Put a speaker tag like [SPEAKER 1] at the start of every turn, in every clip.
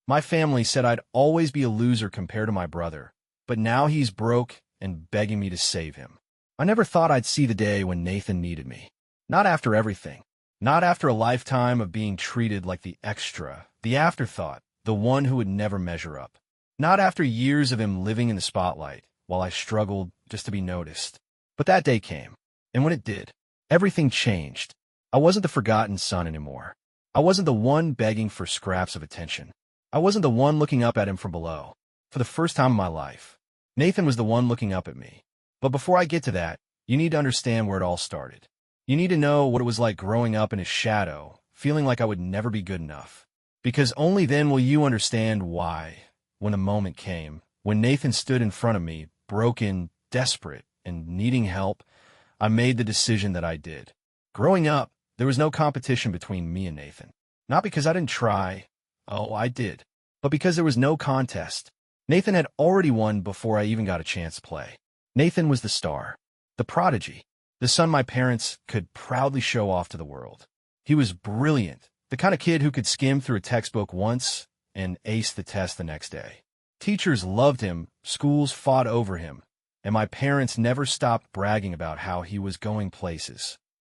[SPEAKER 1] My family said I'd always be a loser compared to my brother, but now he's broke and begging me to save him. I never thought I'd see the day when Nathan needed me. Not after everything. Not after a lifetime of being treated like the extra, the afterthought, the one who would never measure up. Not after years of him living in the spotlight, while I struggled just to be noticed. But that day came, and when it did, everything changed. I wasn't the forgotten son anymore. I wasn't the one begging for scraps of attention. I wasn't the one looking up at him from below. For the first time in my life, Nathan was the one looking up at me. But before I get to that, you need to understand where it all started. You need to know what it was like growing up in his shadow, feeling like I would never be good enough. Because only then will you understand why, when the moment came, when Nathan stood in front of me, broken, desperate, and needing help, I made the decision that I did. Growing up, there was no competition between me and Nathan. Not because I didn't try. Oh, I did. But because there was no contest. Nathan had already won before I even got a chance to play. Nathan was the star, the prodigy, the son my parents could proudly show off to the world. He was brilliant, the kind of kid who could skim through a textbook once and ace the test the next day. Teachers loved him, schools fought over him, and my parents never stopped bragging about how he was going places.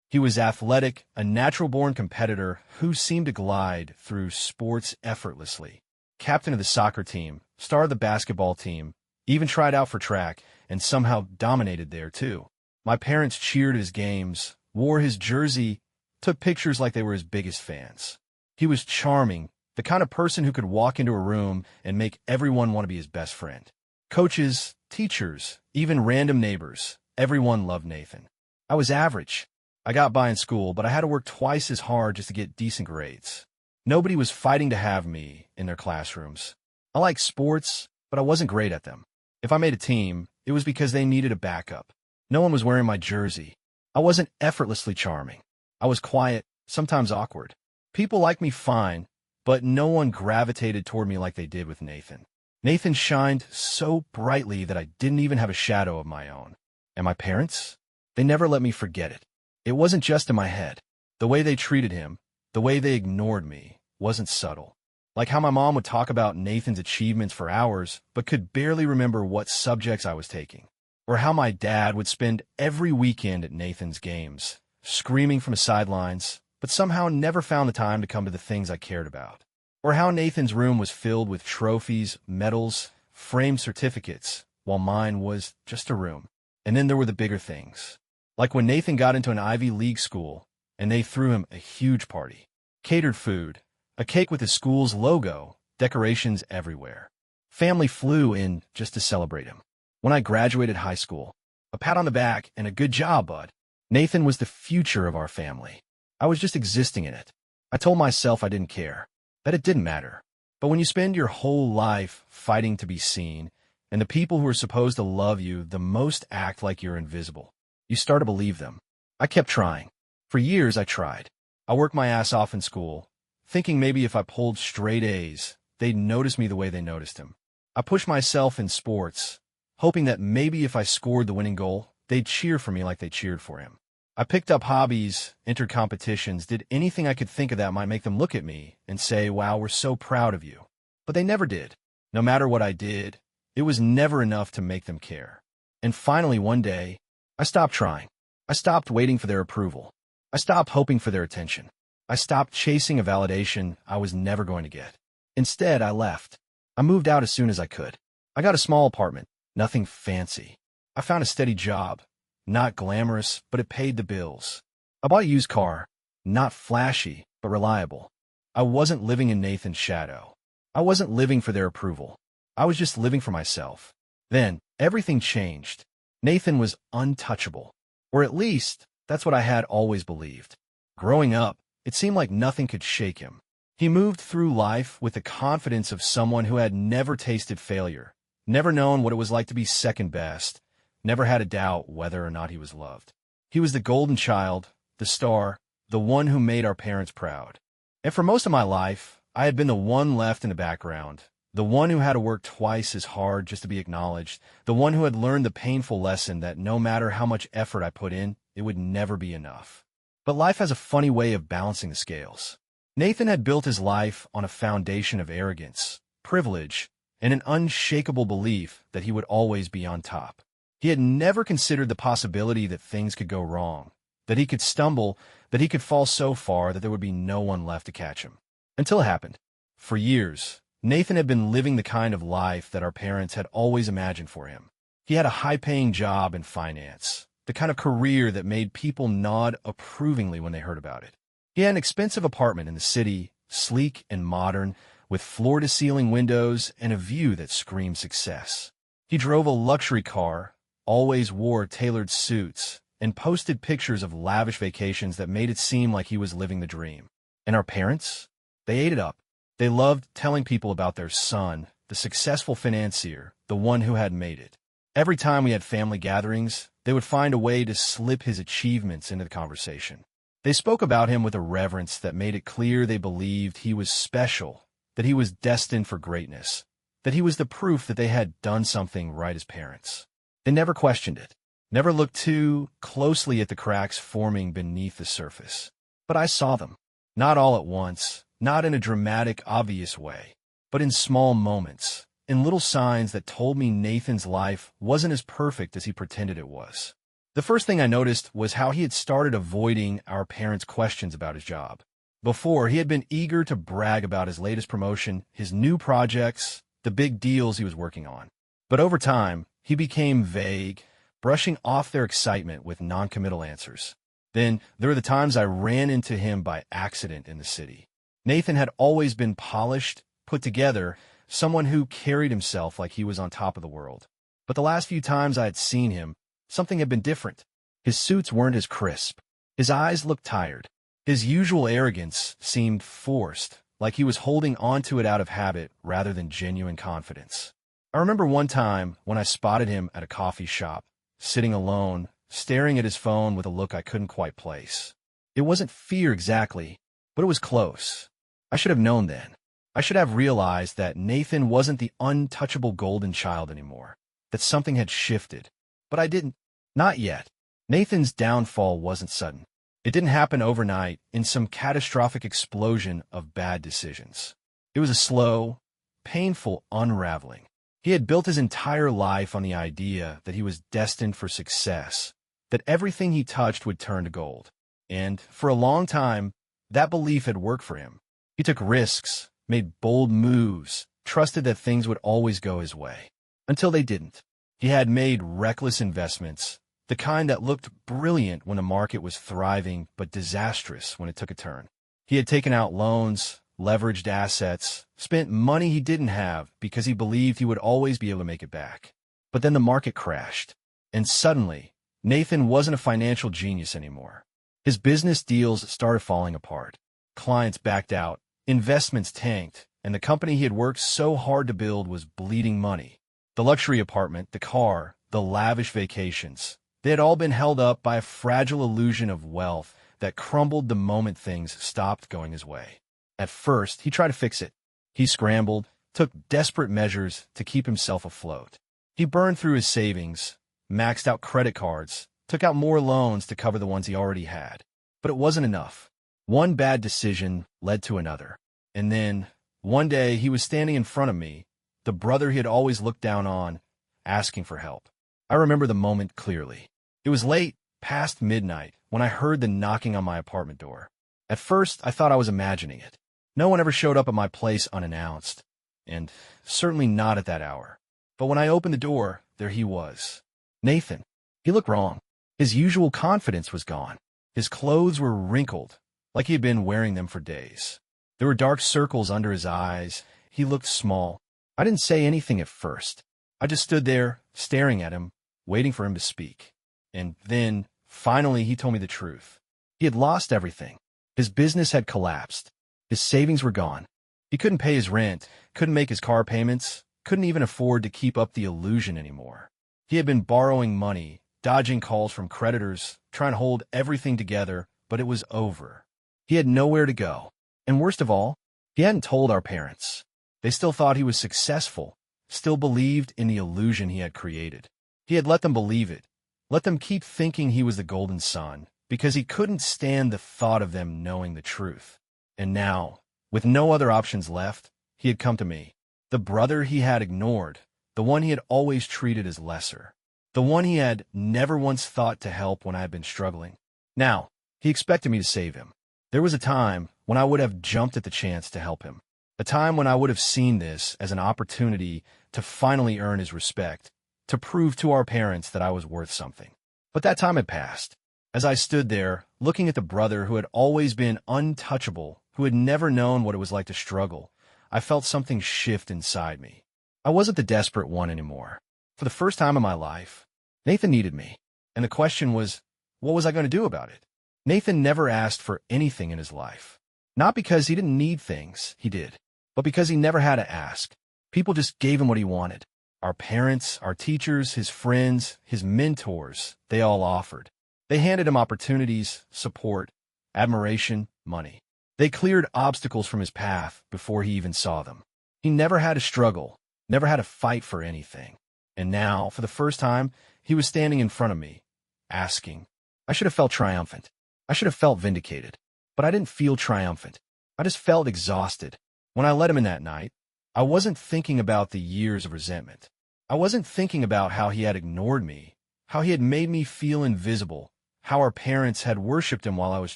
[SPEAKER 1] He was athletic, a natural-born competitor who seemed to glide through sports effortlessly. Captain of the soccer team, star of the basketball team, even tried out for track, and somehow dominated there too. My parents cheered his games, wore his jersey, took pictures like they were his biggest fans. He was charming, the kind of person who could walk into a room and make everyone want to be his best friend. Coaches, teachers, even random neighbors, everyone loved Nathan. I was average. I got by in school, but I had to work twice as hard just to get decent grades. Nobody was fighting to have me in their classrooms. I liked sports, but I wasn't great at them. If I made a team, it was because they needed a backup. No one was wearing my jersey. I wasn't effortlessly charming. I was quiet, sometimes awkward. People liked me fine, but no one gravitated toward me like they did with Nathan. Nathan shined so brightly that I didn't even have a shadow of my own. And my parents? They never let me forget it. It wasn't just in my head. The way they treated him, the way they ignored me, wasn't subtle. Like how my mom would talk about Nathan's achievements for hours, but could barely remember what subjects I was taking. Or how my dad would spend every weekend at Nathan's games, screaming from the sidelines, but somehow never found the time to come to the things I cared about. Or how Nathan's room was filled with trophies, medals, framed certificates, while mine was just a room. And then there were the bigger things. Like when Nathan got into an Ivy League school, and they threw him a huge party. Catered food, a cake with the school's logo, decorations everywhere. Family flew in just to celebrate him. When I graduated high school, a pat on the back and a good job, bud. Nathan was the future of our family. I was just existing in it. I told myself I didn't care, that it didn't matter. But when you spend your whole life fighting to be seen, and the people who are supposed to love you the most act like you're invisible, you start to believe them. I kept trying. For years, I tried. I worked my ass off in school, thinking maybe if I pulled straight A's, they'd notice me the way they noticed him. I pushed myself in sports, hoping that maybe if I scored the winning goal, they'd cheer for me like they cheered for him. I picked up hobbies, entered competitions, did anything I could think of that might make them look at me and say, wow, we're so proud of you. But they never did. No matter what I did, it was never enough to make them care. And finally, one day, I stopped trying. I stopped waiting for their approval. I stopped hoping for their attention. I stopped chasing a validation I was never going to get. Instead, I left. I moved out as soon as I could. I got a small apartment, nothing fancy. I found a steady job, not glamorous, but it paid the bills. I bought a used car, not flashy, but reliable. I wasn't living in Nathan's shadow. I wasn't living for their approval. I was just living for myself. Then, everything changed. Nathan was untouchable. Or at least, that's what I had always believed. Growing up, it seemed like nothing could shake him. He moved through life with the confidence of someone who had never tasted failure, never known what it was like to be second best, never had a doubt whether or not he was loved. He was the golden child, the star, the one who made our parents proud. And for most of my life, I had been the one left in the background, the one who had to work twice as hard just to be acknowledged, the one who had learned the painful lesson that no matter how much effort I put in, it would never be enough. But life has a funny way of balancing the scales. Nathan had built his life on a foundation of arrogance, privilege, and an unshakable belief that he would always be on top. He had never considered the possibility that things could go wrong, that he could stumble, that he could fall so far that there would be no one left to catch him. Until it happened. For years, Nathan had been living the kind of life that our parents had always imagined for him. He had a high-paying job in finance, the kind of career that made people nod approvingly when they heard about it. He had an expensive apartment in the city, sleek and modern, with floor-to-ceiling windows and a view that screamed success. He drove a luxury car, always wore tailored suits, and posted pictures of lavish vacations that made it seem like he was living the dream. And our parents? They ate it up. They loved telling people about their son, the successful financier, the one who had made it. Every time we had family gatherings, they would find a way to slip his achievements into the conversation. They spoke about him with a reverence that made it clear they believed he was special, that he was destined for greatness, that he was the proof that they had done something right as parents. They never questioned it, never looked too closely at the cracks forming beneath the surface. But I saw them, not all at once, not in a dramatic, obvious way, but in small moments, in little signs that told me Nathan's life wasn't as perfect as he pretended it was. The first thing I noticed was how he had started avoiding our parents' questions about his job. Before, he had been eager to brag about his latest promotion, his new projects, the big deals he was working on. But over time, he became vague, brushing off their excitement with non-committal answers. Then, there were the times I ran into him by accident in the city. Nathan had always been polished, put together, someone who carried himself like he was on top of the world. But the last few times I had seen him, something had been different. His suits weren't as crisp. His eyes looked tired. His usual arrogance seemed forced, like he was holding onto it out of habit rather than genuine confidence. I remember one time when I spotted him at a coffee shop, sitting alone, staring at his phone with a look I couldn't quite place. It wasn't fear exactly, but it was close. I should have known then. I should have realized that Nathan wasn't the untouchable golden child anymore, that something had shifted. But I didn't. Not yet. Nathan's downfall wasn't sudden. It didn't happen overnight in some catastrophic explosion of bad decisions. It was a slow, painful unraveling. He had built his entire life on the idea that he was destined for success, that everything he touched would turn to gold. And, for a long time, that belief had worked for him. He took risks, made bold moves, trusted that things would always go his way. Until they didn't. He had made reckless investments, the kind that looked brilliant when the market was thriving but disastrous when it took a turn. He had taken out loans, leveraged assets, spent money he didn't have because he believed he would always be able to make it back. But then the market crashed, and suddenly, Nathan wasn't a financial genius anymore. His business deals started falling apart. Clients backed out, investments tanked, and the company he had worked so hard to build was bleeding money. The luxury apartment, the car, the lavish vacations, they had all been held up by a fragile illusion of wealth that crumbled the moment things stopped going his way. At first, he tried to fix it. He scrambled, took desperate measures to keep himself afloat. He burned through his savings, maxed out credit cards, took out more loans to cover the ones he already had. But it wasn't enough. One bad decision led to another. And then, one day, he was standing in front of me, the brother he had always looked down on, asking for help. I remember the moment clearly. It was late, past midnight, when I heard the knocking on my apartment door. At first, I thought I was imagining it. No one ever showed up at my place unannounced, and certainly not at that hour. But when I opened the door, there he was. Nathan. He looked wrong. His usual confidence was gone. His clothes were wrinkled, like he had been wearing them for days. There were dark circles under his eyes. He looked small. I didn't say anything at first. I just stood there, staring at him, waiting for him to speak. And then, finally, he told me the truth. He had lost everything. His business had collapsed. His savings were gone. He couldn't pay his rent, couldn't make his car payments, couldn't even afford to keep up the illusion anymore. He had been borrowing money, dodging calls from creditors, trying to hold everything together, but it was over. He had nowhere to go. And worst of all, he hadn't told our parents. They still thought he was successful, still believed in the illusion he had created. He had let them believe it, let them keep thinking he was the golden son, because he couldn't stand the thought of them knowing the truth. And now, with no other options left, he had come to me. The brother he had ignored, the one he had always treated as lesser, the one he had never once thought to help when I had been struggling. Now, he expected me to save him. There was a time when I would have jumped at the chance to help him, a time when I would have seen this as an opportunity to finally earn his respect, to prove to our parents that I was worth something. But that time had passed. As I stood there, looking at the brother who had always been untouchable, who had never known what it was like to struggle, I felt something shift inside me. I wasn't the desperate one anymore. For the first time in my life, Nathan needed me. And the question was, what was I going to do about it? Nathan never asked for anything in his life. Not because he didn't need things, he did, but because he never had to ask. People just gave him what he wanted. Our parents, our teachers, his friends, his mentors, they all offered. They handed him opportunities, support, admiration, money. They cleared obstacles from his path before he even saw them. He never had to struggle, never had to fight for anything. And now, for the first time, he was standing in front of me, asking. I should have felt triumphant. I should have felt vindicated. But I didn't feel triumphant. I just felt exhausted. When I let him in that night, I wasn't thinking about the years of resentment. I wasn't thinking about how he had ignored me, how he had made me feel invisible, how our parents had worshipped him while I was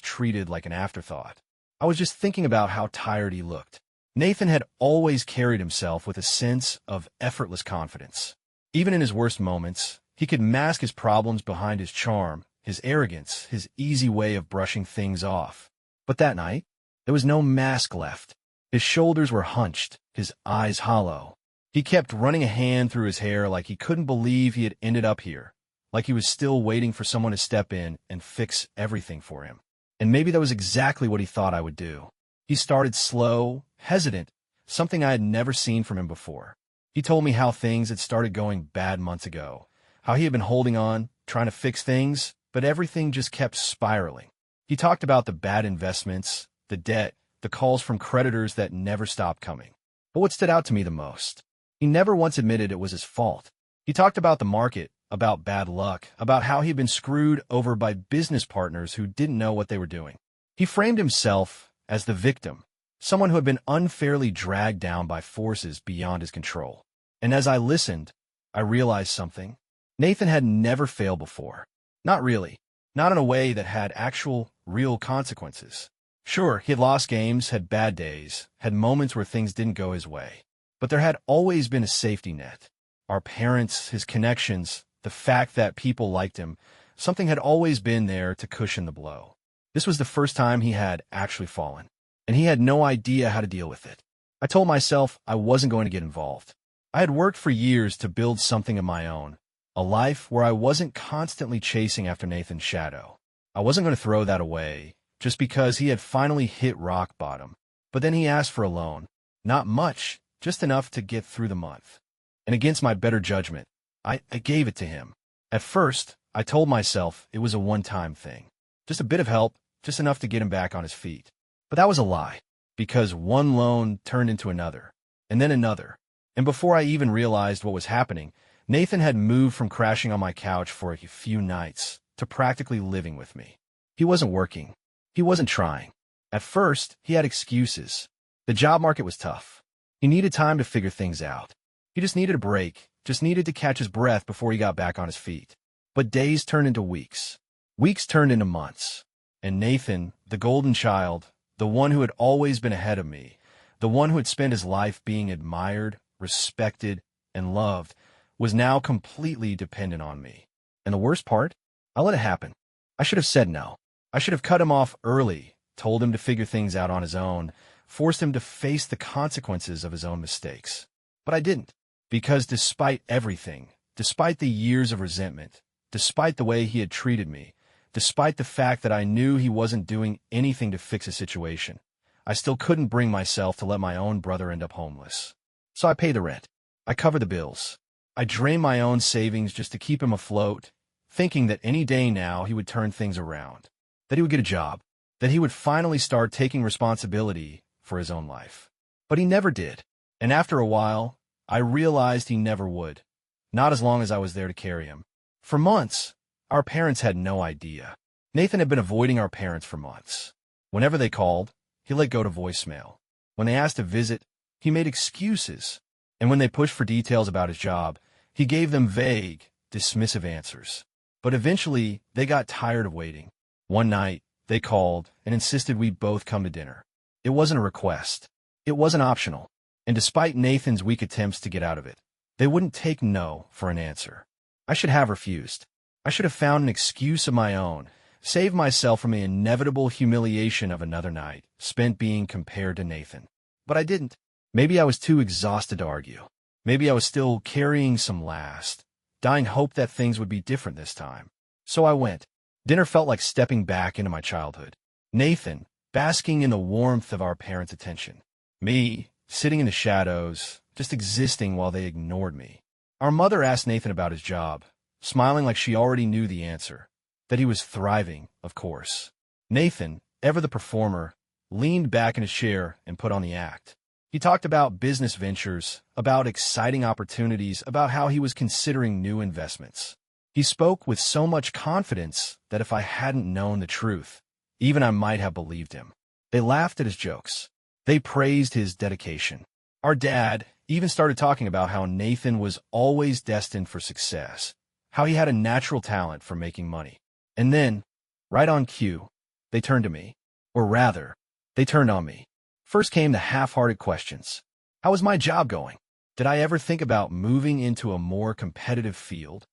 [SPEAKER 1] treated like an afterthought. I was just thinking about how tired he looked. Nathan had always carried himself with a sense of effortless confidence. Even in his worst moments, he could mask his problems behind his charm, his arrogance, his easy way of brushing things off. But that night, there was no mask left. His shoulders were hunched, his eyes hollow. He kept running a hand through his hair like he couldn't believe he had ended up here, like he was still waiting for someone to step in and fix everything for him. And maybe that was exactly what he thought I would do. He started slow, hesitant, something I had never seen from him before. He told me how things had started going bad months ago, how he had been holding on, trying to fix things, but everything just kept spiraling. He talked about the bad investments, the debt, the calls from creditors that never stopped coming. But what stood out to me the most, he never once admitted it was his fault. He talked about the market, about bad luck, about how he'd been screwed over by business partners who didn't know what they were doing. He framed himself as the victim, someone who had been unfairly dragged down by forces beyond his control. And as I listened, I realized something. Nathan had never failed before. Not really. Not in a way that had actual, real consequences. Sure, he had lost games, had bad days, had moments where things didn't go his way. But there had always been a safety net. Our parents, his connections, the fact that people liked him, something had always been there to cushion the blow. This was the first time he had actually fallen, and he had no idea how to deal with it. I told myself I wasn't going to get involved. I had worked for years to build something of my own, a life where I wasn't constantly chasing after Nathan's shadow. I wasn't going to throw that away just because he had finally hit rock bottom. But then he asked for a loan. Not much, just enough to get through the month. And against my better judgment, I gave it to him. At first, I told myself it was a one-time thing. Just a bit of help, just enough to get him back on his feet. But that was a lie, because one loan turned into another, and then another. And before I even realized what was happening, Nathan had moved from crashing on my couch for a few nights to practically living with me. He wasn't working. He wasn't trying. At first, he had excuses. The job market was tough. He needed time to figure things out. He just needed a break, just needed to catch his breath before he got back on his feet. But days turned into weeks. Weeks turned into months. And Nathan, the golden child, the one who had always been ahead of me, the one who had spent his life being admired, respected, and loved, was now completely dependent on me. And the worst part? I let it happen. I should have said no. I should have cut him off early, told him to figure things out on his own, forced him to face the consequences of his own mistakes. But I didn't. Because despite everything, despite the years of resentment, despite the way he had treated me, despite the fact that I knew he wasn't doing anything to fix a situation, I still couldn't bring myself to let my own brother end up homeless. So I paid the rent. I covered the bills. I drained my own savings just to keep him afloat, thinking that any day now he would turn things around, that he would get a job, that he would finally start taking responsibility for his own life. But he never did. And after a while, I realized he never would. Not as long as I was there to carry him. For months, our parents had no idea. Nathan had been avoiding our parents for months. Whenever they called, he let go to voicemail. When they asked to visit, he made excuses. And when they pushed for details about his job, he gave them vague, dismissive answers. But eventually, they got tired of waiting. One night, they called and insisted we both come to dinner. It wasn't a request. It wasn't optional. And despite Nathan's weak attempts to get out of it, they wouldn't take no for an answer. I should have refused. I should have found an excuse of my own, saved myself from the inevitable humiliation of another night spent being compared to Nathan. But I didn't. Maybe I was too exhausted to argue. Maybe I was still carrying some last, dying hope that things would be different this time. So I went. Dinner felt like stepping back into my childhood. Nathan, basking in the warmth of our parents' attention. Me, sitting in the shadows, just existing while they ignored me. Our mother asked Nathan about his job, smiling like she already knew the answer, that he was thriving, of course. Nathan, ever the performer, leaned back in his chair and put on the act. He talked about business ventures, about exciting opportunities, about how he was considering new investments. He spoke with so much confidence that if I hadn't known the truth, even I might have believed him. They laughed at his jokes. They praised his dedication. Our dad even started talking about how Nathan was always destined for success, how he had a natural talent for making money. And then, right on cue, they turned to me. Or rather, they turned on me. First came the half-hearted questions. How was my job going? Did I ever think about moving into a more competitive field?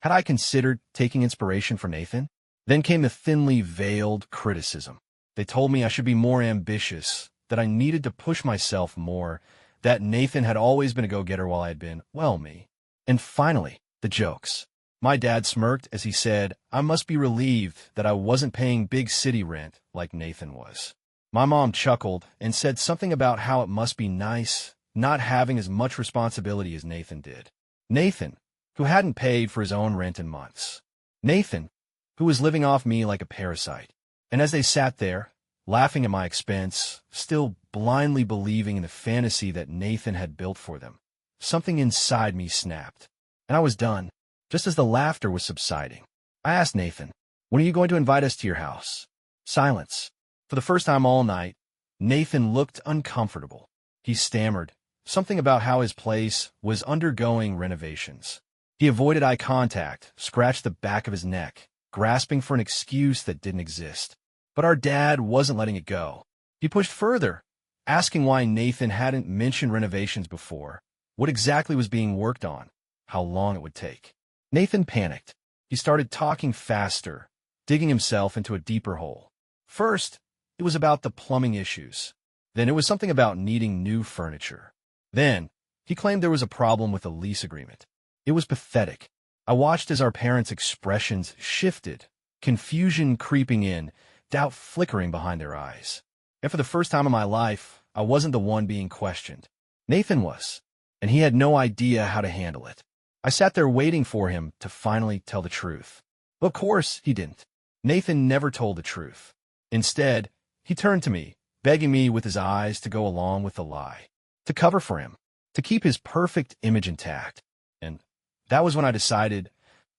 [SPEAKER 1] Had I considered taking inspiration from Nathan? Then came the thinly veiled criticism. They told me I should be more ambitious, that I needed to push myself more, that Nathan had always been a go-getter while I had been, well, me. And finally, the jokes. My dad smirked as he said, I must be relieved that I wasn't paying big city rent like Nathan was. My mom chuckled and said something about how it must be nice not having as much responsibility as Nathan did. Nathan, who hadn't paid for his own rent in months. Nathan, who was living off me like a parasite. And as they sat there, laughing at my expense, still blindly believing in the fantasy that Nathan had built for them, something inside me snapped. And I was done. Just as the laughter was subsiding, I asked Nathan, when are you going to invite us to your house? Silence. For the first time all night, Nathan looked uncomfortable. He stammered, something about how his place was undergoing renovations. He avoided eye contact, scratched the back of his neck, grasping for an excuse that didn't exist. But our dad wasn't letting it go. He pushed further, asking why Nathan hadn't mentioned renovations before, what exactly was being worked on, how long it would take. Nathan panicked. He started talking faster, digging himself into a deeper hole. First, it was about the plumbing issues. Then it was something about needing new furniture. Then, he claimed there was a problem with the lease agreement. It was pathetic. I watched as our parents' expressions shifted, confusion creeping in, doubt flickering behind their eyes. And for the first time in my life, I wasn't the one being questioned. Nathan was, and he had no idea how to handle it. I sat there waiting for him to finally tell the truth. But of course, he didn't. Nathan never told the truth. Instead, he turned to me, begging me with his eyes to go along with the lie, to cover for him, to keep his perfect image intact. And that was when I decided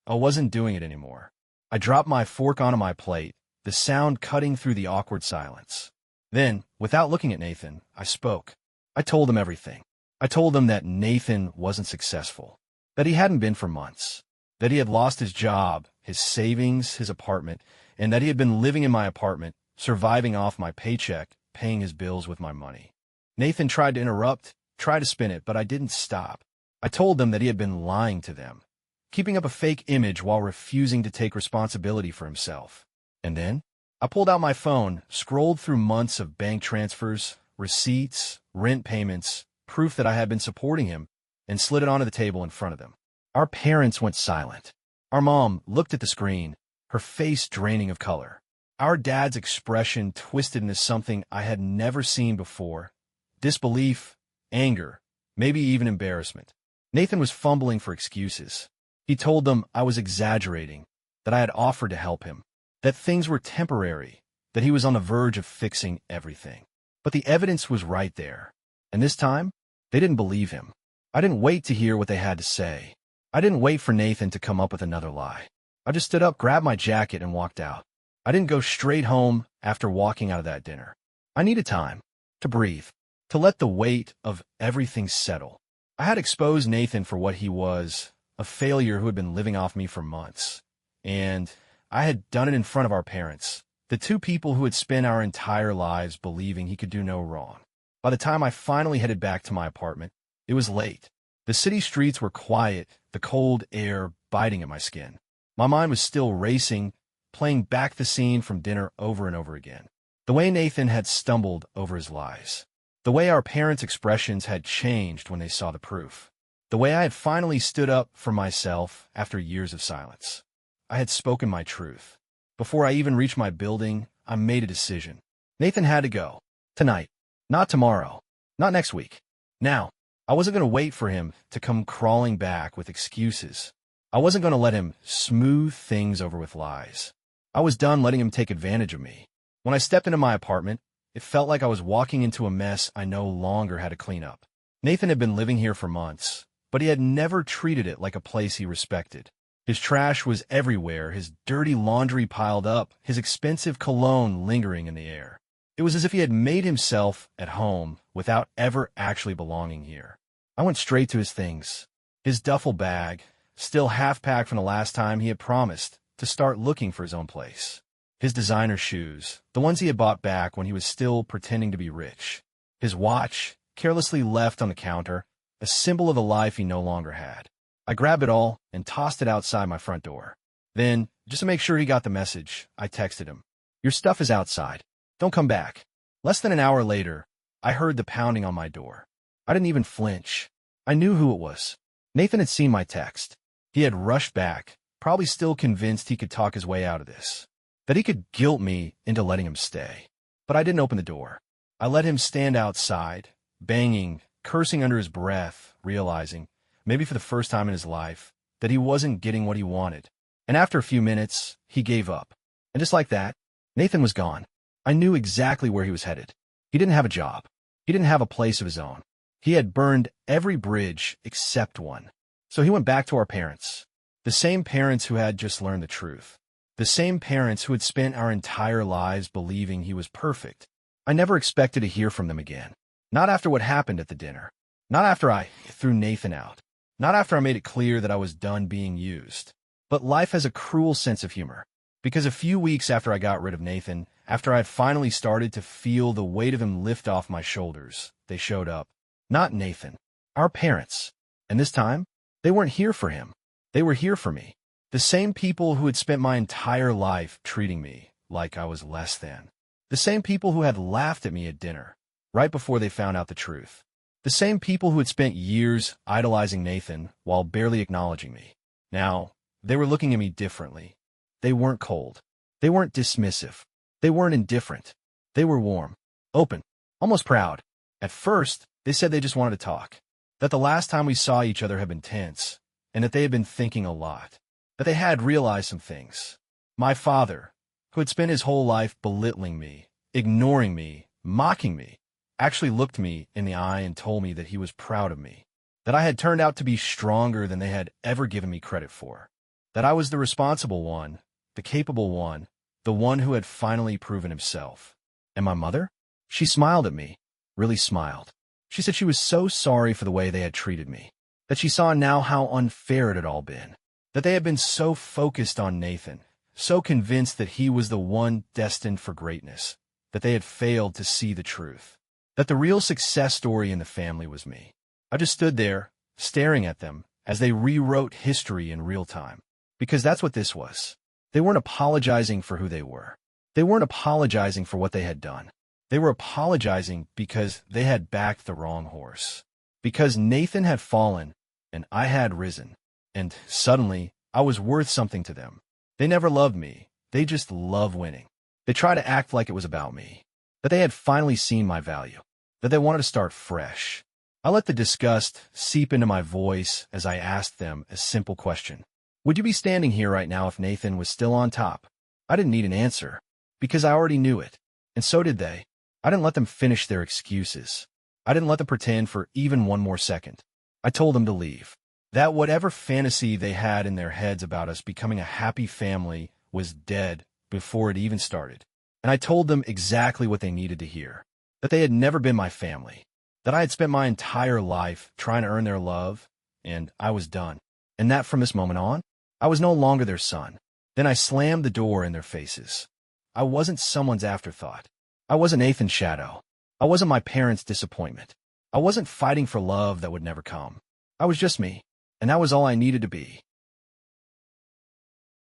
[SPEAKER 1] I wasn't doing it anymore. I dropped my fork onto my plate, the sound cutting through the awkward silence. Then, without looking at Nathan, I spoke. I told him everything. I told him that Nathan wasn't successful, that he hadn't been for months, that he had lost his job, his savings, his apartment, and that he had been living in my apartment, surviving off my paycheck, paying his bills with my money. Nathan tried to interrupt, tried to spin it, but I didn't stop. I told them that he had been lying to them, keeping up a fake image while refusing to take responsibility for himself. And then, I pulled out my phone, scrolled through months of bank transfers, receipts, rent payments, proof that I had been supporting him, and slid it onto the table in front of them. Our parents went silent. Our mom looked at the screen, her face draining of color. Our dad's expression twisted into something I had never seen before. Disbelief, anger, maybe even embarrassment. Nathan was fumbling for excuses. He told them I was exaggerating, that I had offered to help him, that things were temporary, that he was on the verge of fixing everything. But the evidence was right there. And this time, they didn't believe him. I didn't wait to hear what they had to say. I didn't wait for Nathan to come up with another lie. I just stood up, grabbed my jacket, and walked out. I didn't go straight home after walking out of that dinner. I needed time to breathe, to let the weight of everything settle. I had exposed Nathan for what he was, a failure who had been living off me for months. And I had done it in front of our parents, the two people who had spent our entire lives believing he could do no wrong. By the time I finally headed back to my apartment, it was late. The city streets were quiet, the cold air biting at my skin. My mind was still racing, playing back the scene from dinner over and over again. The way Nathan had stumbled over his lies. The way our parents' expressions had changed when they saw the proof. The way I had finally stood up for myself after years of silence. I had spoken my truth. Before I even reached my building, I made a decision. Nathan had to go. Tonight. Not tomorrow. Not next week. Now. I wasn't going to wait for him to come crawling back with excuses. I wasn't going to let him smooth things over with lies. I was done letting him take advantage of me. When I stepped into my apartment, it felt like I was walking into a mess I no longer had to clean up. Nathan had been living here for months, but he had never treated it like a place he respected. His trash was everywhere, his dirty laundry piled up, his expensive cologne lingering in the air. It was as if he had made himself at home without ever actually belonging here. I went straight to his things. His duffel bag, still half-packed from the last time he had promised to start looking for his own place. His designer shoes, the ones he had bought back when he was still pretending to be rich. His watch, carelessly left on the counter, a symbol of the life he no longer had. I grabbed it all and tossed it outside my front door. Then, just to make sure he got the message, I texted him. "Your stuff is outside. Don't come back." Less than an hour later, I heard the pounding on my door. I didn't even flinch. I knew who it was. Nathan had seen my text. He had rushed back, probably still convinced he could talk his way out of this, that he could guilt me into letting him stay. But I didn't open the door. I let him stand outside, banging, cursing under his breath, realizing, maybe for the first time in his life, that he wasn't getting what he wanted. And after a few minutes, he gave up. And just like that, Nathan was gone. I knew exactly where he was headed. He didn't have a job. He didn't have a place of his own. He had burned every bridge except one. So he went back to our parents. The same parents who had just learned the truth. The same parents who had spent our entire lives believing he was perfect. I never expected to hear from them again. Not after what happened at the dinner. Not after I threw Nathan out. Not after I made it clear that I was done being used. But life has a cruel sense of humor. Because a few weeks after I got rid of Nathan, after I had finally started to feel the weight of him lift off my shoulders, they showed up. Not Nathan. Our parents. And this time, they weren't here for him. They were here for me. The same people who had spent my entire life treating me like I was less than. The same people who had laughed at me at dinner, right before they found out the truth. The same people who had spent years idolizing Nathan while barely acknowledging me. Now, they were looking at me differently. They weren't cold. They weren't dismissive. They weren't indifferent. They were warm, open, almost proud. At first, they said they just wanted to talk. That the last time we saw each other had been tense, and that they had been thinking a lot. That they had realized some things. My father, who had spent his whole life belittling me, ignoring me, mocking me, actually looked me in the eye and told me that he was proud of me. That I had turned out to be stronger than they had ever given me credit for. That I was the responsible one, the capable one, the one who had finally proven himself. And my mother? She smiled at me, really smiled. She said she was so sorry for the way they had treated me. That she saw now how unfair it had all been. That they had been so focused on Nathan, so convinced that he was the one destined for greatness, that they had failed to see the truth. That the real success story in the family was me. I just stood there, staring at them, as they rewrote history in real time. Because that's what this was. They weren't apologizing for who they were. They weren't apologizing for what they had done. They were apologizing because they had backed the wrong horse. Because Nathan had fallen, and I had risen. And suddenly, I was worth something to them. They never loved me. They just loved winning. They tried to act like it was about me. That they had finally seen my value. That they wanted to start fresh. I let the disgust seep into my voice as I asked them a simple question. Would you be standing here right now if Nathan was still on top? I didn't need an answer, because I already knew it. And so did they. I didn't let them finish their excuses. I didn't let them pretend for even one more second. I told them to leave. That whatever fantasy they had in their heads about us becoming a happy family was dead before it even started. And I told them exactly what they needed to hear. that they had never been my family, that I had spent my entire life trying to earn their love, and I was done. And that from this moment on, I was no longer their son. Then I slammed the door in their faces. I wasn't someone's afterthought. I wasn't Nathan's shadow. I wasn't my parents' disappointment. I wasn't fighting for love that would never come. I was just me, and that was all I needed to be.